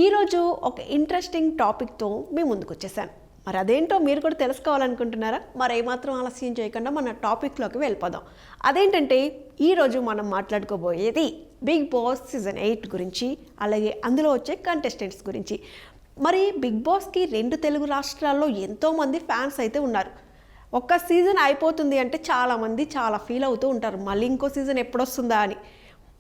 ఈరోజు ఒక ఇంట్రెస్టింగ్ టాపిక్తో మీ ముందుకు వచ్చేసాను. మరి అదేంటో మీరు కూడా తెలుసుకోవాలనుకుంటున్నారా? మరి ఏమాత్రం ఆలస్యం చేయకుండా మన టాపిక్లోకి వెళ్ళిపోదాం. అదేంటంటే ఈరోజు మనం మాట్లాడుకోబోయేది బిగ్ బాస్ సీజన్ 8 గురించి, అలాగే అందులో వచ్చే కంటెస్టెంట్స్ గురించి. మరి బిగ్ బాస్కి 2 తెలుగు రాష్ట్రాల్లో ఎంతోమంది ఫ్యాన్స్ అయితే ఉన్నారు. ఒక్క సీజన్ అయిపోతుంది అంటే చాలామంది చాలా ఫీల్ అవుతూ ఉంటారు, మళ్ళీ ఇంకో సీజన్ ఎప్పుడొస్తుందా అని.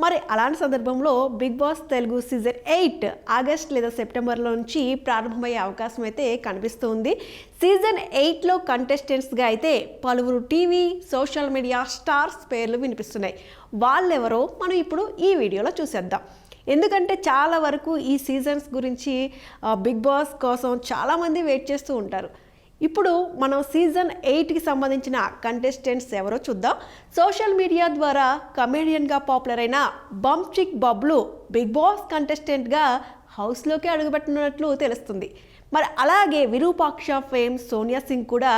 మరి అలాంటి సందర్భంలో Bigg Boss Telugu season 8 August లేదా సెప్టెంబర్లో నుంచి ప్రారంభమయ్యే అవకాశం అయితే కనిపిస్తుంది. సీజన్ 8లో కంటెస్టెంట్స్గా అయితే పలువురు టీవీ సోషల్ మీడియా స్టార్స్ పేర్లు వినిపిస్తున్నాయి. వాళ్ళెవరో మనం ఇప్పుడు ఈ వీడియోలో చూసేద్దాం. ఎందుకంటే చాలా వరకు ఈ సీజన్స్ గురించి బిగ్ బాస్ కోసం చాలామంది వెయిట్ చేస్తూ ఉంటారు. ఇప్పుడు మనం సీజన్ 8కి సంబంధించిన కంటెస్టెంట్స్ ఎవరో చూద్దాం. సోషల్ మీడియా ద్వారా కమెడియన్గా పాపులర్ అయిన బంచిక్ బబ్లు బిగ్ బాస్ కంటెస్టెంట్గా హౌస్లోకి అడుగుపెట్టినట్లు తెలుస్తుంది. మరి అలాగే విరూపాక్ష ఫేమ్ సోనియా సింగ్ కూడా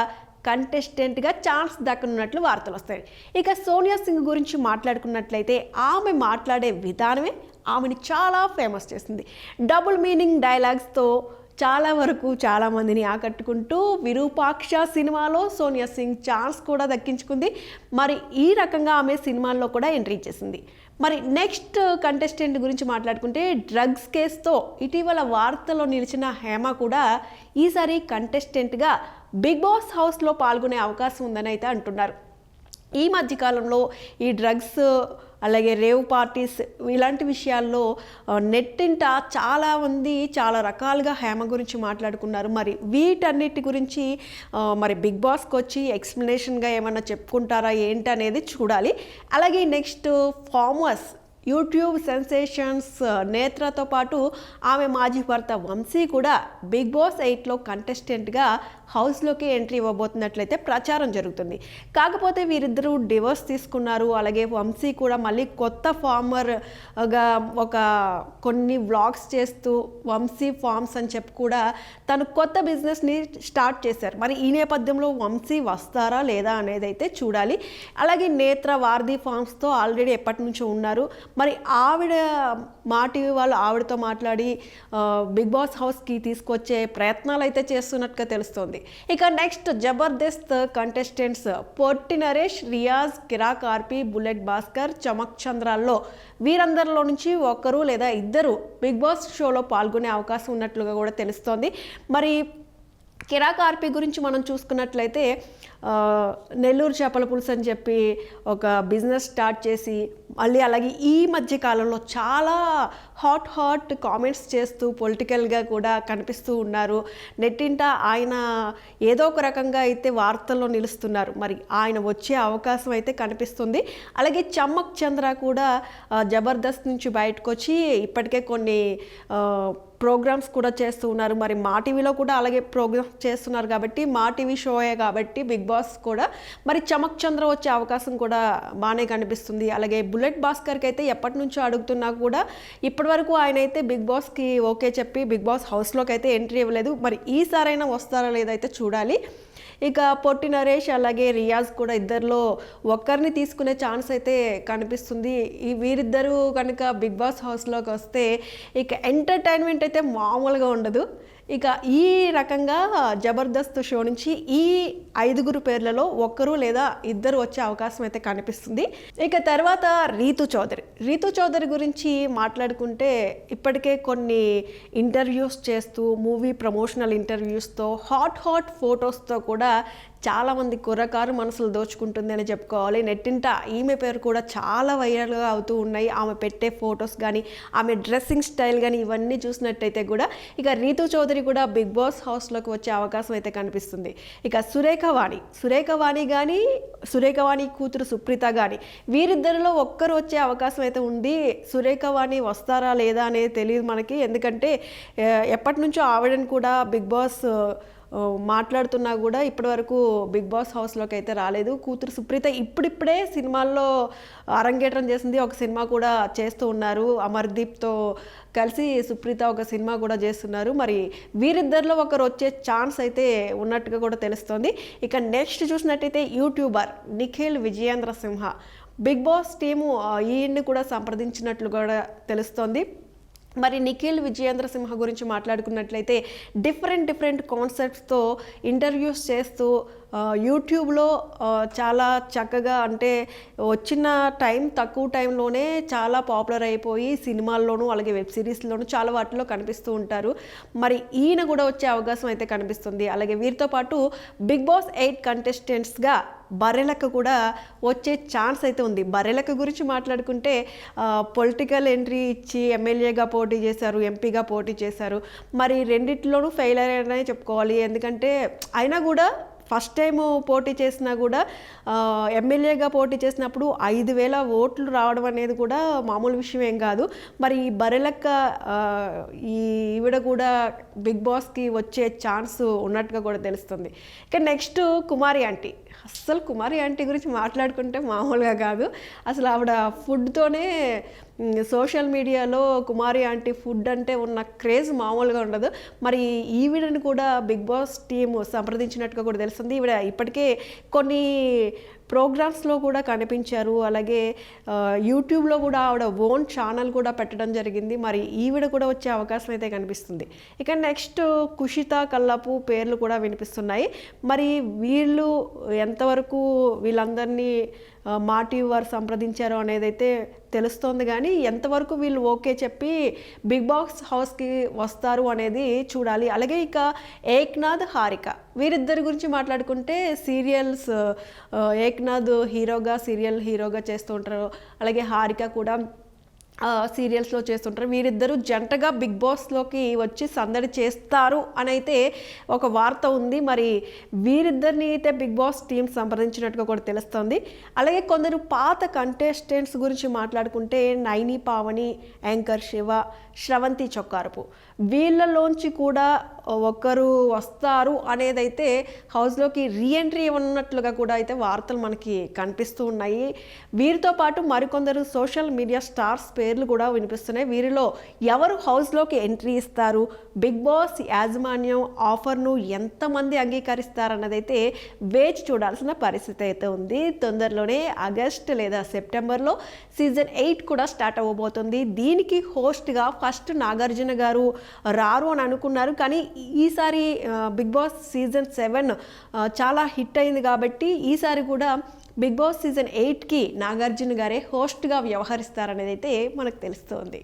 కంటెస్టెంట్గా ఛాన్స్ దక్కనున్నట్లు వార్తలు వస్తాయి. ఇక సోనియా సింగ్ గురించి మాట్లాడుకున్నట్లయితే ఆమె మాట్లాడే విధానమే ఆమెని చాలా ఫేమస్ చేస్తుంది. డబుల్ మీనింగ్ డైలాగ్స్తో చాలా వరకు చాలామందిని ఆకట్టుకుంటూ విరూపాక్ష సినిమాలో సోనియా సింగ్ ఛాన్స్ కూడా దక్కించుకుంది. మరి ఈ రకంగా ఆమె సినిమాల్లో కూడా ఎంట్రీ చేసింది. మరి నెక్స్ట్ కంటెస్టెంట్ గురించి మాట్లాడుకుంటే డ్రగ్స్ కేసుతో ఇటీవల వార్తల్లో నిలిచిన హేమ కూడా ఈసారి కంటెస్టెంట్గా బిగ్ బాస్ హౌస్లో పాల్గొనే అవకాశం ఉందని అయితే అంటున్నారు. ఈ మధ్యకాలంలో ఈ డ్రగ్స్ అలాగే రేవ్ పార్టీస్ ఇలాంటి విషయాల్లో నెట్టింట చాలామంది చాలా రకాలుగా హేమ గురించి మాట్లాడుకున్నారు. మరి వీటన్నిటి గురించి మరి బిగ్ బాస్కి వచ్చి ఎక్స్ప్లెనేషన్గా ఏమన్నా చెప్పుకుంటారా ఏంటి అనేది చూడాలి. అలాగే నెక్స్ట్ ఫార్మర్స్ యూట్యూబ్ సెన్సేషన్స్ నేత్రతో పాటు ఆమె మాజీ భర్త వంశీ కూడా బిగ్ బాస్ 8లో కంటెస్టెంట్గా హౌస్లోకి ఎంట్రీ ఇవ్వబోతున్నట్లయితే ప్రచారం జరుగుతుంది. కాకపోతే వీరిద్దరూ డివోర్స్ తీసుకున్నారు. అలాగే వంశీ కూడా మళ్ళీ కొత్త ఫార్మర్గా కొన్ని వ్లాగ్స్ చేస్తూ వంశీ ఫార్మ్స్ అని చెప్పి కూడా తను కొత్త బిజినెస్ని స్టార్ట్ చేశారు. మరి ఈ నేపథ్యంలో వంశీ వస్తారా లేదా అనేది అయితే చూడాలి. అలాగే నేత్ర వారధి ఫార్మ్స్తో ఆల్రెడీ ఎప్పటి నుంచో ఉన్నారు. మరి ఆవిడ మా టీవీ వాళ్ళు ఆవిడతో మాట్లాడి బిగ్ బాస్ హౌస్కి తీసుకొచ్చే ప్రయత్నాలు అయితే చేస్తున్నట్టుగా తెలుస్తోంది. ఇక నెక్స్ట్ జబర్దస్త్ కంటెస్టెంట్స్ పొట్టి నరేష్, రియాజ్, కిరాక్ ఆర్పి, బుల్లెట్ భాస్కర్, చమక్ చంద్రాల్లో వీరందరిలో నుంచి ఒకరు లేదా ఇద్దరు బిగ్ బాస్ షోలో పాల్గొనే అవకాశం ఉన్నట్లుగా కూడా తెలుస్తోంది. మరి కిరాక్ ఆర్పి గురించి మనం చూసుకున్నట్లయితే నెల్లూరు చేపల పులుసు అని చెప్పి ఒక బిజినెస్ స్టార్ట్ చేసి మళ్ళీ అలాగే ఈ మధ్య కాలంలో చాలా హాట్ కామెంట్స్ చేస్తూ పొలిటికల్గా కూడా కనిపిస్తూ ఉన్నారు. నెట్టింట ఆయన ఏదో ఒక రకంగా అయితే వార్తల్లో నిలుస్తున్నారు. మరి ఆయన వచ్చే అవకాశం అయితే కనిపిస్తుంది. అలాగే చమ్మక్ చంద్ర కూడా జబర్దస్త్ నుంచి బయటకు వచ్చి ఇప్పటికే కొన్ని ప్రోగ్రామ్స్ కూడా చేస్తూ ఉన్నారు. మరి మా టీవీలో కూడా అలాగే ప్రోగ్రామ్స్ చేస్తున్నారు కాబట్టి మా టీవీ షోయే కాబట్టి బిగ్ బాస్ కూడా మరి చమక్ చంద్ర వచ్చే అవకాశం కూడా బాగానే కనిపిస్తుంది. అలాగే బుల్లెట్ భాస్కర్కి అయితే ఎప్పటి నుంచో అడుగుతున్నా కూడా ఇప్పటివరకు ఆయన అయితే బిగ్ బాస్కి ఓకే చెప్పి బిగ్ బాస్ హౌస్లోకి అయితే ఎంట్రీ ఇవ్వలేదు. మరి ఈసారైనా వస్తారా లేదైతే చూడాలి. ఇక పొట్టి నరేష్ అలాగే రియాజ్ కూడా ఇద్దరిలో ఒక్కరిని తీసుకునే ఛాన్స్ అయితే కనిపిస్తుంది. ఈ వీరిద్దరూ కనుక బిగ్ బాస్ హౌస్లోకి వస్తే ఇక ఎంటర్టైన్మెంట్ అయితే మామూలుగా ఉండదు. ఇక ఈ రకంగా జబర్దస్త్ షో నుంచి ఈ 5 పేర్లలో ఒక్కరు లేదా ఇద్దరు వచ్చే అవకాశం అయితే కనిపిస్తుంది. ఇక తర్వాత రీతు చౌదరి గురించి మాట్లాడుకుంటే ఇప్పటికే కొన్ని ఇంటర్వ్యూస్ చేస్తూ మూవీ ప్రమోషనల్ ఇంటర్వ్యూస్తో హాట్ ఫొటోస్తో కూడా చాలామంది కుర్రకారు మనసులు దోచుకుంటుంది అని చెప్పుకోవాలి. నెట్టింట ఈమె పేరు కూడా చాలా వైరల్గా అవుతూ ఉన్నాయి. ఆమె పెట్టే ఫొటోస్ కానీ ఆమె డ్రెస్సింగ్ స్టైల్ కానీ ఇవన్నీ చూసినట్టయితే కూడా ఇక రీతు చౌదరి కూడా బిగ్ బాస్ హౌస్లోకి వచ్చే అవకాశం అయితే కనిపిస్తుంది. ఇక సురేఖవాణి కానీ సురేఖవాణి కూతురు సుప్రీత కానీ వీరిద్దరిలో ఒక్కరు వచ్చే అవకాశం అయితే ఉంది. సురేఖవాణి వస్తారా లేదా అనేది తెలియదు మనకి. ఎందుకంటే ఎప్పటి నుంచో ఆవిడని కూడా బిగ్ బాస్ మాట్లాడుతున్నా కూడా ఇప్పటివరకు బిగ్ బాస్ హౌస్లోకి అయితే రాలేదు. కూతురు సుప్రీత ఇప్పుడిప్పుడే సినిమాల్లో అరంగేట్రం చేసింది. ఒక సినిమా కూడా చేస్తూ ఉన్నారు. అమర్దీప్తో కలిసి సుప్రీత ఒక సినిమా కూడా చేస్తున్నారు. మరి వీరిద్దరిలో ఒకరు వచ్చే ఛాన్స్ అయితే ఉన్నట్టుగా కూడా తెలుస్తోంది. ఇక నెక్స్ట్ చూసినట్టయితే యూట్యూబర్ నిఖిల్ విజయేంద్ర సింహ బిగ్ బాస్ టీము ఈయన్ని కూడా సంప్రదించినట్లు కూడా తెలుస్తోంది. మరి నిఖిల్ విజయేంద్ర సింహ గురించి మాట్లాడుకున్నట్లయితే డిఫరెంట్ కాన్సెప్ట్స్తో ఇంటర్వ్యూస్ చేస్తూ యూట్యూబ్లో చాలా చక్కగా అంటే వచ్చిన తక్కువ టైంలోనే చాలా పాపులర్ అయిపోయి సినిమాల్లోనూ అలాగే వెబ్ సిరీస్లోనూ చాలా వాటిలో కనిపిస్తూ ఉంటారు. మరి ఈయన కూడా వచ్చే అవకాశం అయితే కనిపిస్తుంది. అలాగే వీరితో పాటు బిగ్ బాస్ 8 కంటెస్టెంట్స్గా బర్రెలక్క కూడా వచ్చే ఛాన్స్ అయితే ఉంది. బర్రెలక్క గురించి మాట్లాడుకుంటే పొలిటికల్ ఎంట్రీ ఇచ్చి ఎమ్మెల్యేగా పోటీ చేశారు, ఎంపీగా పోటీ చేశారు. మరి రెండిట్లోనూ ఫెయిల్ అయ్యారనే చెప్పుకోవాలి. ఎందుకంటే అయినా కూడా ఫస్ట్ టైం పోటీ చేసినా కూడా ఎమ్మెల్యేగా పోటీ చేసినప్పుడు 5,000 ఓట్లు రావడం అనేది కూడా మామూలు విషయం ఏం కాదు. మరి ఈ బర్రెలక్క ఈవిడ కూడా బిగ్ బాస్కి వచ్చే ఛాన్స్ ఉన్నట్టుగా కూడా తెలుస్తుంది. ఇక నెక్స్ట్ కుమారి ఆంటీ. అస్సలు కుమారి ఆంటీ గురించి మాట్లాడుకుంటే మామూలుగా కాదు. అసలు ఆవిడ ఫుడ్తోనే సోషల్ మీడియాలో కుమారి ఆంటీ ఫుడ్ అంటే ఉన్న క్రేజ్ మామూలుగా ఉండదు. మరి ఈవిడని కూడా బిగ్ బాస్ టీమ్ సంప్రదించినట్టుగా కూడా తెలుస్తుంది. ఈవిడ ఇప్పటికే కొన్ని ప్రోగ్రామ్స్లో కూడా కనిపించారు. అలాగే యూట్యూబ్లో కూడా ఆవిడ ఓన్ ఛానల్ కూడా పెట్టడం జరిగింది. మరి ఈవిడ కూడా వచ్చే అవకాశం అయితే కనిపిస్తుంది. ఇక నెక్స్ట్ కుషిత కల్లాపు పేర్లు కూడా వినిపిస్తున్నాయి. మరి వీళ్ళు ఎంతవరకు వీళ్ళందరినీ మా టీవీ వారు సంప్రదించారు అనేది అయితే తెలుస్తోంది. కానీ ఎంతవరకు వీళ్ళు ఓకే చెప్పి బిగ్ బాస్ హౌస్కి వస్తారు అనేది చూడాలి. అలాగే ఇక ఏక్నాథ్ హారిక వీరిద్దరి గురించి మాట్లాడుకుంటే సీరియల్స్ ఏక్నాథ్ సీరియల్ హీరోగా చేస్తూ ఉంటారు. అలాగే హారిక కూడా సీరియల్స్లో చేస్తుంటారు. వీరిద్దరూ జంటగా బిగ్ బాస్లోకి వచ్చి సందడి చేస్తారు అని అయితే ఒక వార్త ఉంది. మరి వీరిద్దరిని అయితే బిగ్ బాస్ టీం సంప్రదించినట్టుగా కూడా తెలుస్తుంది. అలాగే కొందరు పాత కంటెస్టెంట్స్ గురించి మాట్లాడుకుంటే నైని పావని, యాంకర్ శివ, శ్రవంతి చొక్కారపు వీళ్ళలోంచి కూడా ఒకరు వస్తారు అనేదైతే హౌస్లోకి రీఎంట్రీ ఉన్నట్లుగా కూడా అయితే వార్తలు మనకి కనిపిస్తూ ఉన్నాయి. వీరితో పాటు మరికొందరు సోషల్ మీడియా స్టార్స్ పేర్లు కూడా వినిపిస్తున్నాయి. వీరిలో ఎవరు హౌస్లోకి ఎంట్రీ ఇస్తారు, బిగ్ బాస్ యాజమాన్యం ఆఫర్ను ఎంతమంది అంగీకరిస్తారన్నదైతే వేచి చూడాల్సిన పరిస్థితి అయితే ఉంది. తొందరలోనే ఆగస్ట్ లేదా సెప్టెంబర్లో సీజన్ 8 కూడా స్టార్ట్ అవ్వబోతుంది. దీనికి హోస్ట్గా ఫస్ట్ నాగార్జున గారు రారు అని అనుకున్నారు. కానీ ఈసారి బిగ్ బాస్ సీజన్ 7 చాలా హిట్ అయింది కాబట్టి ఈసారి కూడా బిగ్ బాస్ సీజన్ 8కి నాగార్జున గారే హోస్ట్గా వ్యవహరిస్తారనేది అయితే మనకు తెలుస్తోంది.